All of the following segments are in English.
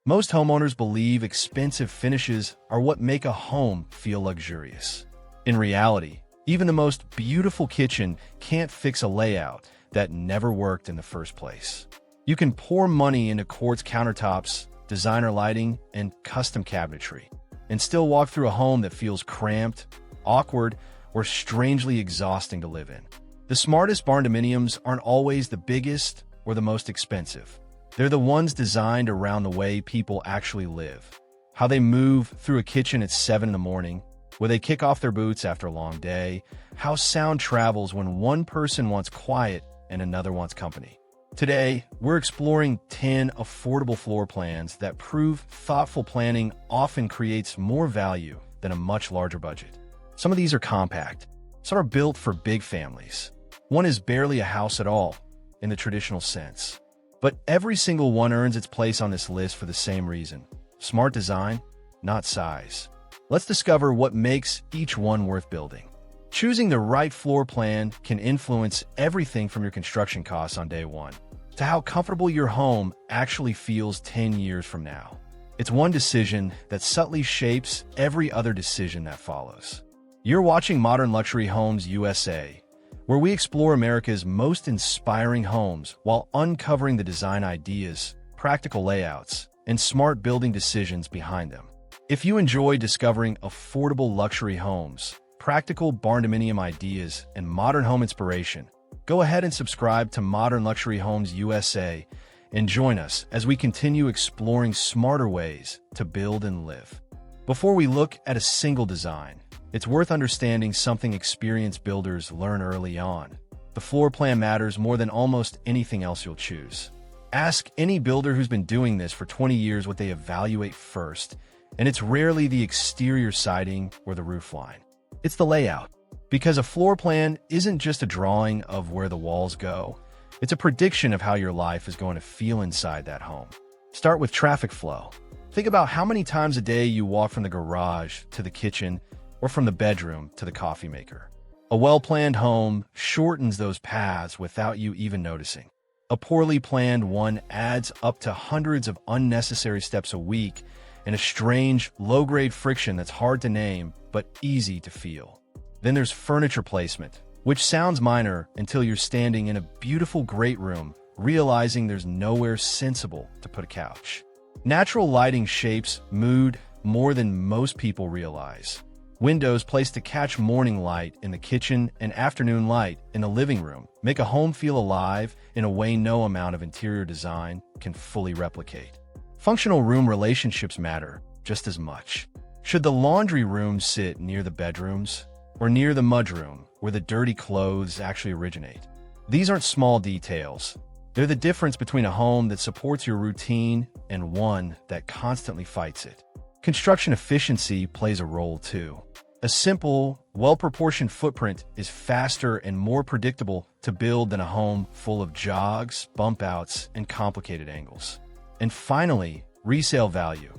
Most homeowners believe expensive finishes are what make a home feel luxurious. In reality, even the most beautiful kitchen can't fix a layout that never worked in the first place. You can pour money into quartz countertops, designer lighting, and custom cabinetry, and still walk through a home that feels cramped, awkward, or strangely exhausting to live in. The smartest barndominiums aren't always the biggest or the most expensive. They're the ones designed around the way people actually live. How they move through a kitchen at 7 in the morning, where they kick off their boots after a long day, how sound travels when one person wants quiet and another wants company. Today, we're exploring 10 affordable floor plans that prove thoughtful planning often creates more value than a much larger budget. Some of these are compact. Some are built for big families. One is barely a house at all, in the traditional sense. But every single one earns its place on this list for the same reason: smart design, not size. Let's discover what makes each one worth building. Choosing the right floor plan can influence everything from your construction costs on day one to how comfortable your home actually feels 10 years from now. It's one decision that subtly shapes every other decision that follows. You're watching Modern Luxury Homes USA, where we explore America's most inspiring homes while uncovering the design ideas, practical layouts, and smart building decisions behind them. If you enjoy discovering affordable luxury homes, practical barndominium ideas, and modern home inspiration, go ahead and subscribe to Modern Luxury Homes USA and join us as we continue exploring smarter ways to build and live. Before we look at a single design, it's worth understanding something experienced builders learn early on. The floor plan matters more than almost anything else you'll choose. Ask any builder who's been doing this for 20 years what they evaluate first, and it's rarely the exterior siding or the roof line. It's the layout. Because a floor plan isn't just a drawing of where the walls go, it's a prediction of how your life is going to feel inside that home. Start with traffic flow. Think about how many times a day you walk from the garage to the kitchen or from the bedroom to the coffee maker. A well-planned home shortens those paths without you even noticing. A poorly planned one adds up to hundreds of unnecessary steps a week and a strange, low-grade friction that's hard to name but easy to feel. Then there's furniture placement, which sounds minor until you're standing in a beautiful great room, realizing there's nowhere sensible to put a couch. Natural lighting shapes mood more than most people realize. Windows placed to catch morning light in the kitchen and afternoon light in the living room make a home feel alive in a way no amount of interior design can fully replicate. Functional room relationships matter just as much. Should the laundry room sit near the bedrooms or near the mudroom where the dirty clothes actually originate? These aren't small details. They're the difference between a home that supports your routine and one that constantly fights it. Construction efficiency plays a role too. A simple, well-proportioned footprint is faster and more predictable to build than a home full of jogs, bump outs, and complicated angles. And finally, resale value.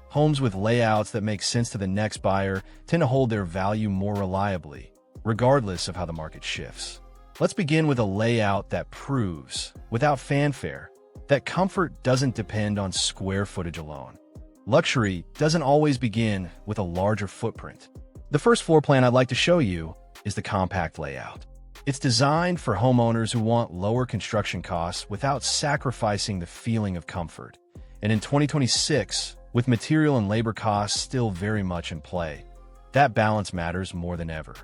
Homes with layouts that make sense to the next buyer tend to hold their value more reliably, regardless of how the market shifts. Let's begin with a layout that proves, without fanfare, that comfort doesn't depend on square footage alone. Luxury doesn't always begin with a larger footprint. The first floor plan I'd like to show you is the compact layout. It's designed for homeowners who want lower construction costs without sacrificing the feeling of comfort. And in 2026, with material and labor costs still very much in play, that balance matters more than ever.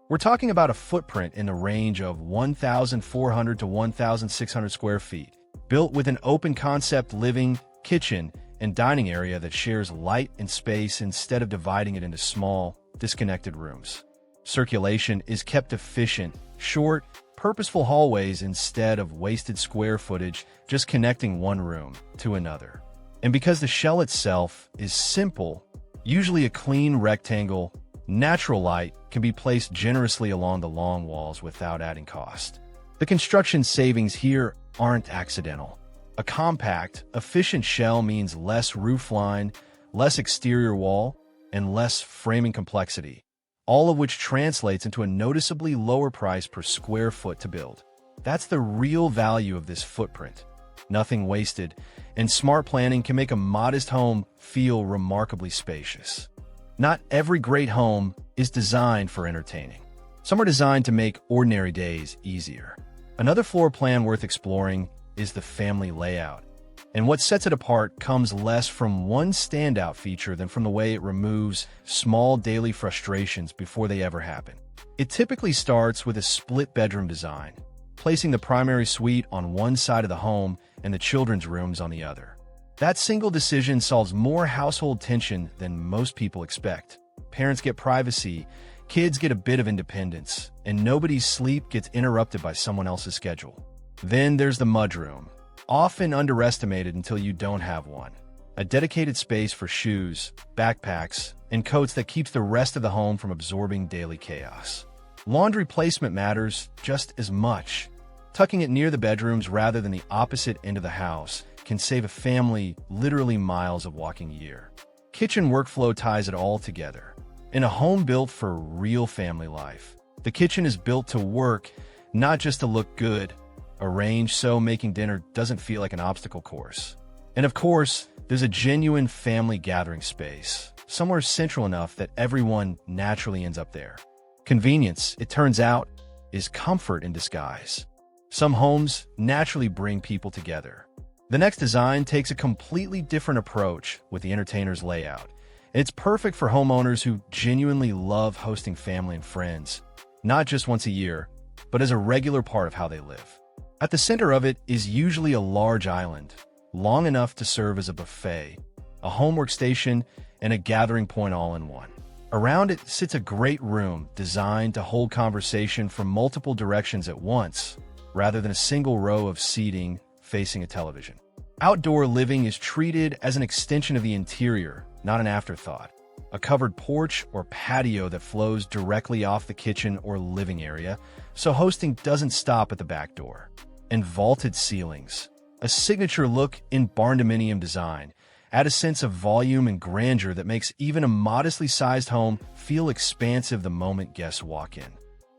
We're talking about a footprint in the range of 1,400 to 1,600 square feet, built with an open concept living, kitchen, and dining area that shares light and space instead of dividing it into small, disconnected rooms. Circulation is kept efficient, short, purposeful hallways instead of wasted square footage just connecting one room to another. And because the shell itself is simple, usually a clean rectangle, natural light can be placed generously along the long walls without adding cost. The construction savings here aren't accidental. A compact, efficient shell means less roofline, less exterior wall, and less framing complexity, all of which translates into a noticeably lower price per square foot to build. That's the real value of this footprint. nothing wasted, and smart planning can make a modest home feel remarkably spacious. Not every great home is designed for entertaining. Some are designed to make ordinary days easier. Another floor plan worth exploring is the family layout. And what sets it apart comes less from one standout feature than from the way it removes small daily frustrations before they ever happen. It typically starts with a split-bedroom design, placing the primary suite on one side of the home and the children's rooms on the other. That single decision solves more household tension than most people expect. Parents get privacy, kids get a bit of independence, and nobody's sleep gets interrupted by someone else's schedule. Then there's the mudroom, often underestimated until you don't have one. A dedicated space for shoes, backpacks, and coats that keeps the rest of the home from absorbing daily chaos. Laundry placement matters just as much. Tucking it near the bedrooms rather than the opposite end of the house can save a family literally miles of walking a year. Kitchen workflow ties it all together. In a home built for real family life, the kitchen is built to work, not just to look good. Arranged so making dinner doesn't feel like an obstacle course. And of course, there's a genuine family gathering space, somewhere central enough that everyone naturally ends up there. Convenience, it turns out, is comfort in disguise. Some homes naturally bring people together. The next design takes a completely different approach with the entertainer's layout. It's perfect for homeowners who genuinely love hosting family and friends, not just once a year, but as a regular part of how they live. At the center of it is usually a large island, long enough to serve as a buffet, a home workstation, and a gathering point all in one. Around it sits a great room designed to hold conversation from multiple directions at once, rather than a single row of seating facing a television. Outdoor living is treated as an extension of the interior, not an afterthought. A covered porch or patio that flows directly off the kitchen or living area, so hosting doesn't stop at the back door. And vaulted ceilings, a signature look in Barndominium design, add a sense of volume and grandeur that makes even a modestly sized home feel expansive the moment guests walk in.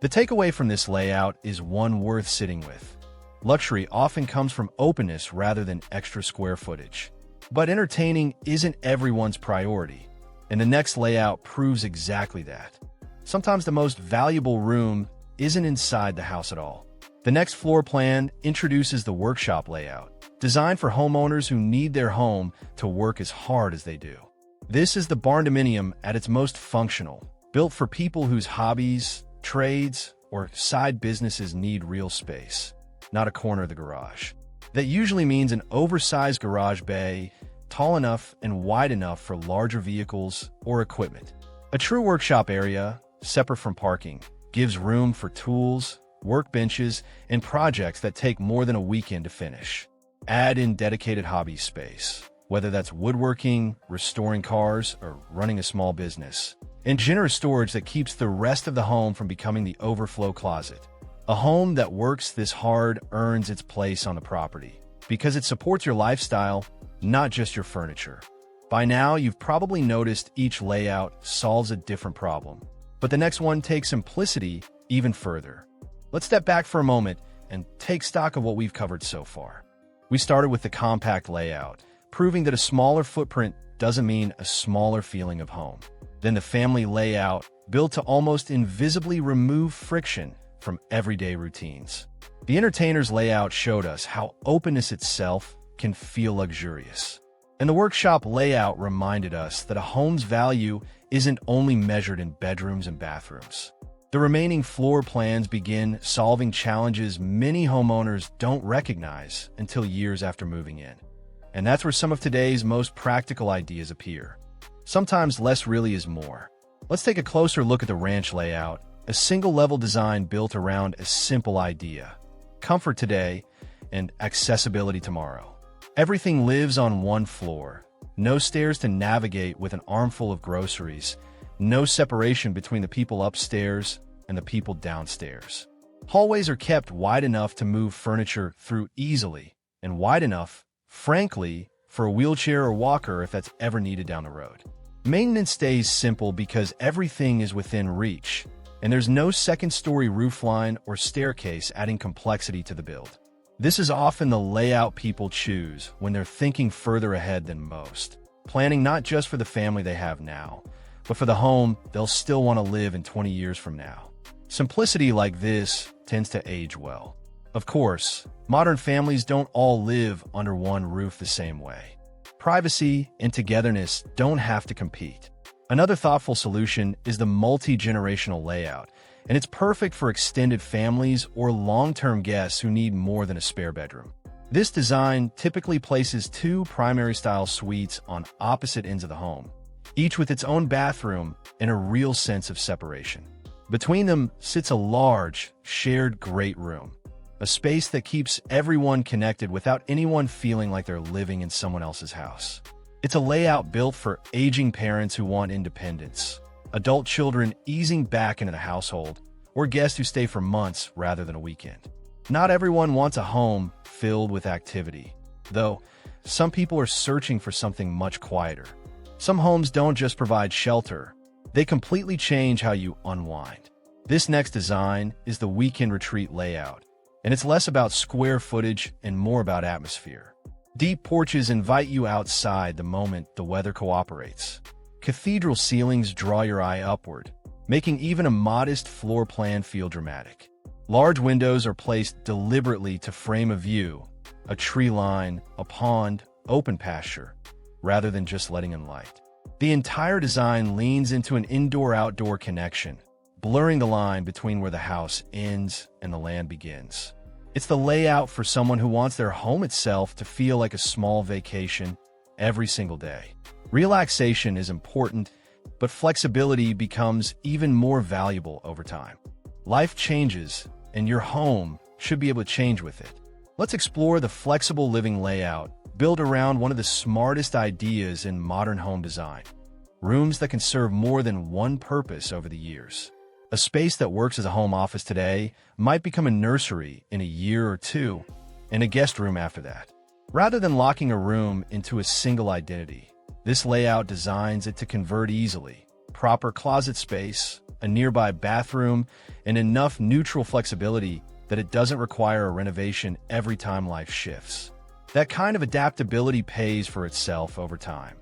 The takeaway from this layout is one worth sitting with. Luxury often comes from openness rather than extra square footage. But entertaining isn't everyone's priority, and the next layout proves exactly that. Sometimes the most valuable room isn't inside the house at all. The next floor plan introduces the workshop layout, designed for homeowners who need their home to work as hard as they do. This is the Barndominium at its most functional, built for people whose hobbies, trades, or side businesses need real space, not a corner of the garage. That usually means an oversized garage bay, tall enough and wide enough for larger vehicles or equipment. A true workshop area, separate from parking, gives room for tools, workbenches, and projects that take more than a weekend to finish. Add in dedicated hobby space, whether that's woodworking, restoring cars, or running a small business. And generous storage that keeps the rest of the home from becoming the overflow closet. A home that works this hard earns its place on the property, because it supports your lifestyle, not just your furniture. By now, you've probably noticed each layout solves a different problem, but the next one takes simplicity even further. Let's step back for a moment and take stock of what we've covered so far. We started with the compact layout, proving that a smaller footprint doesn't mean a smaller feeling of home. Then the family layout, built to almost invisibly remove friction from everyday routines. The entertainer's layout showed us how openness itself can feel luxurious. And the workshop layout reminded us that a home's value isn't only measured in bedrooms and bathrooms. The remaining floor plans begin solving challenges many homeowners don't recognize until years after moving in. And that's where some of today's most practical ideas appear. Sometimes less really is more. Let's take a closer look at the ranch layout, a single-level design built around a simple idea: comfort today and accessibility tomorrow. Everything lives on one floor. No stairs to navigate with an armful of groceries. No separation between the people upstairs and the people downstairs. Hallways are kept wide enough to move furniture through easily, and wide enough, frankly, for a wheelchair or walker if that's ever needed down the road. Maintenance stays simple because everything is within reach, and there's no second-story roofline or staircase adding complexity to the build. This is often the layout people choose when they're thinking further ahead than most, planning not just for the family they have now, but for the home they'll still want to live in 20 years from now. Simplicity like this tends to age well. Of course, modern families don't all live under one roof the same way. Privacy and togetherness don't have to compete. Another thoughtful solution is the multi-generational layout, and it's perfect for extended families or long-term guests who need more than a spare bedroom. This design typically places two primary-style suites on opposite ends of the home, each with its own bathroom and a real sense of separation. Between them sits a large, shared great room, a space that keeps everyone connected without anyone feeling like they're living in someone else's house. It's a layout built for aging parents who want independence, adult children easing back into the household, or guests who stay for months rather than a weekend. Not everyone wants a home filled with activity, though some people are searching for something much quieter. Some homes don't just provide shelter, they completely change how you unwind. This next design is the weekend retreat layout, and it's less about square footage and more about atmosphere. Deep porches invite you outside the moment the weather cooperates. Cathedral ceilings draw your eye upward, making even a modest floor plan feel dramatic. Large windows are placed deliberately to frame a view, a tree line, a pond, open pasture, rather than just letting in light. The entire design leans into an indoor-outdoor connection, blurring the line between where the house ends and the land begins. It's the layout for someone who wants their home itself to feel like a small vacation every single day. Relaxation is important, but flexibility becomes even more valuable over time. Life changes, and your home should be able to change with it. Let's explore the flexible living layout built around one of the smartest ideas in modern home design: rooms that can serve more than one purpose over the years. A space that works as a home office today might become a nursery in a year or two, and a guest room after that. Rather than locking a room into a single identity, this layout designs it to convert easily. Proper closet space, a nearby bathroom, and enough neutral flexibility that it doesn't require a renovation every time life shifts. That kind of adaptability pays for itself over time.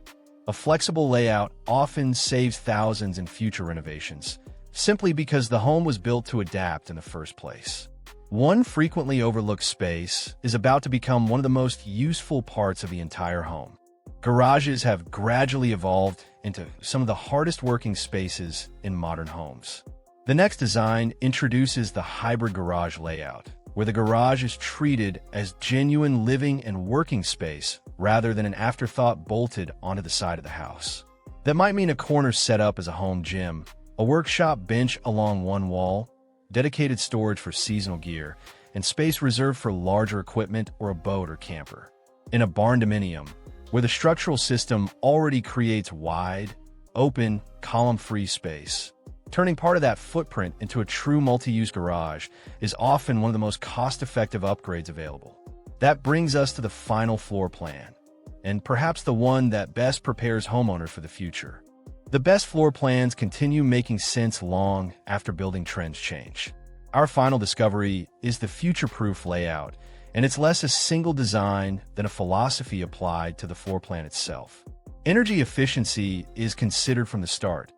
A flexible layout often saves thousands in future renovations, simply because the home was built to adapt in the first place. One frequently overlooked space is about to become one of the most useful parts of the entire home. Garages have gradually evolved into some of the hardest working spaces in modern homes. The next design introduces the hybrid garage layout, where the garage is treated as genuine living and working space rather than an afterthought bolted onto the side of the house. That might mean a corner set up as a home gym, a workshop bench along one wall, dedicated storage for seasonal gear, and space reserved for larger equipment or a boat or camper. In a barndominium, where the structural system already creates wide, open, column-free space, turning part of that footprint into a true multi-use garage is often one of the most cost-effective upgrades available. That brings us to the final floor plan, and perhaps the one that best prepares homeowners for the future. The best floor plans continue making sense long after building trends change. Our final discovery is the future-proof layout, and it's less a single design than a philosophy applied to the floor plan itself. Energy efficiency is considered from the start.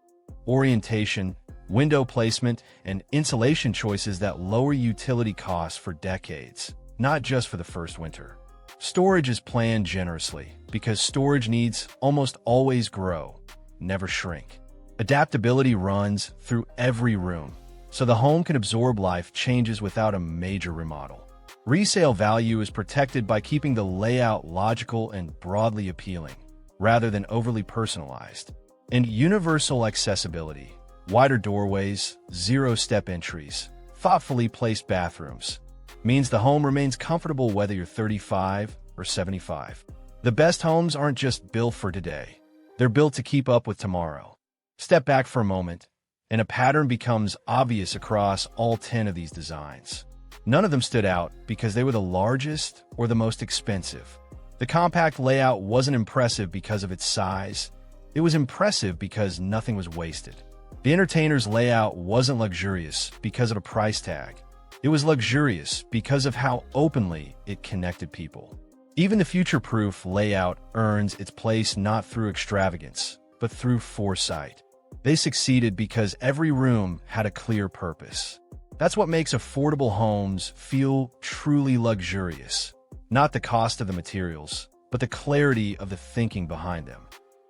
Orientation, window placement, and insulation choices that lower utility costs for decades, not just for the first winter. Storage is planned generously because storage needs almost always grow, never shrink. Adaptability runs through every room, so the home can absorb life changes without a major remodel. Resale value is protected by keeping the layout logical and broadly appealing, rather than overly personalized. And universal accessibility, wider doorways, zero-step entries, thoughtfully placed bathrooms, means the home remains comfortable whether you're 35 or 75. The best homes aren't just built for today. They're built to keep up with tomorrow. Step back for a moment, and a pattern becomes obvious across all 10 of these designs. None of them stood out because they were the largest or the most expensive. The compact layout wasn't impressive because of its size. It was impressive because nothing was wasted. The entertainer's layout wasn't luxurious because of a price tag. It was luxurious because of how openly it connected people. Even the future-proof layout earns its place not through extravagance, but through foresight. They succeeded because every room had a clear purpose. That's what makes affordable homes feel truly luxurious. Not the cost of the materials, but the clarity of the thinking behind them.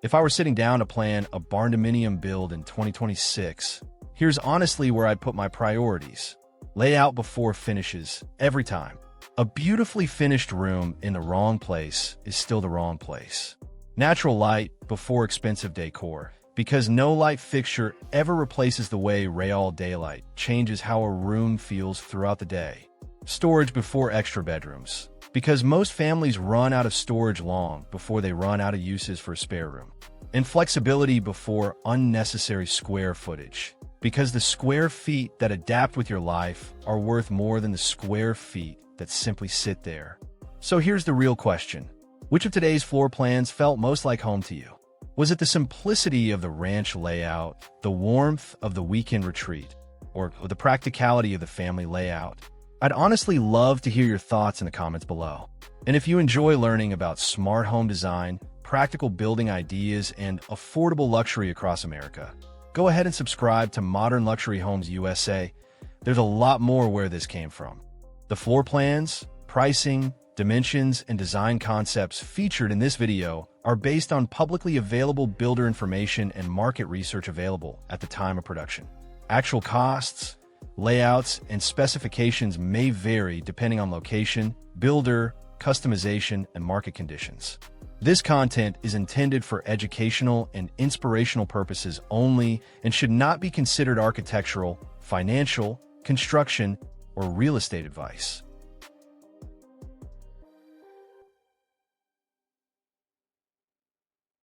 If I were sitting down to plan a Barndominium build in 2026, here's honestly where I'd put my priorities. Layout before finishes, every time. A beautifully finished room in the wrong place is still the wrong place. Natural light before expensive decor, because no light fixture ever replaces the way real daylight changes how a room feels throughout the day. Storage before extra bedrooms, because most families run out of storage long before they run out of uses for a spare room. And flexibility before unnecessary square footage, because the square feet that adapt with your life are worth more than the square feet that simply sit there. So here's the real question. Which of today's floor plans felt most like home to you? Was it the simplicity of the ranch layout, the warmth of the weekend retreat, or the practicality of the family layout? I'd honestly love to hear your thoughts in the comments below. And if you enjoy learning about smart home design, practical building ideas, and affordable luxury across America, go ahead and subscribe to Modern Luxury Homes USA. There's a lot more where this came from. The floor plans, pricing, dimensions, and design concepts featured in this video are based on publicly available builder information and market research available at the time of production. Actual costs, layouts, and specifications may vary depending on location, builder, customization, and market conditions. This content is intended for educational and inspirational purposes only and should not be considered architectural, financial, construction, or real estate advice.